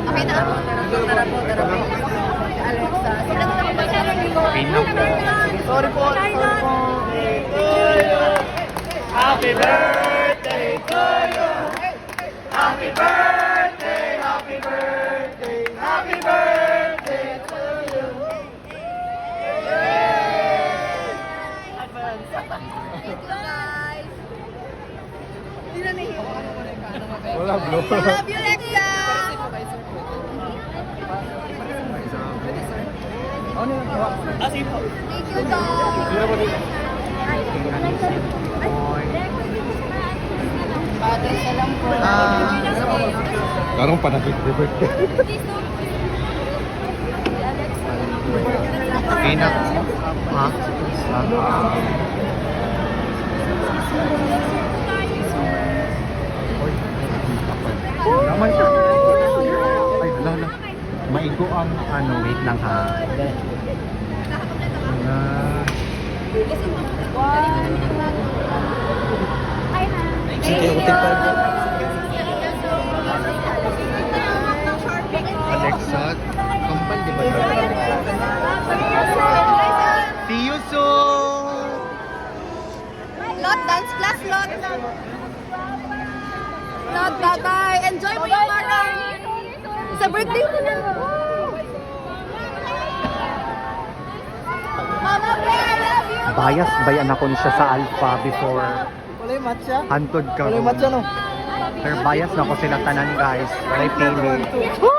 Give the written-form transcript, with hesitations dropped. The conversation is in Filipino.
Okay na. Tara po. Alexa. Pinok. Sorry po. Happy birthday to you. Happy birthday, happy birthday, happy birthday to you. Thank you guys. Hindi na nahiyo. Wala, bro. Love you, Lexa. Thank you guys. Padre, salam po. Karong panagit birthday. Pinok. Ha? Naman siya. Ay, wala. Maigo ang ano. Wait lang ha. Alexa, kampal di ba? See you soon! Lot, dance class, Lot. Lot, bye-bye. Enjoy mo yung marathon. Sa birthday mo na. Mama, I love you. Bias bayan ako niya sa Alpha before Wala yung matcha? hantod ka. Wala yung matcha, no? Pero bias na ako sila tanan guys. Walay pili.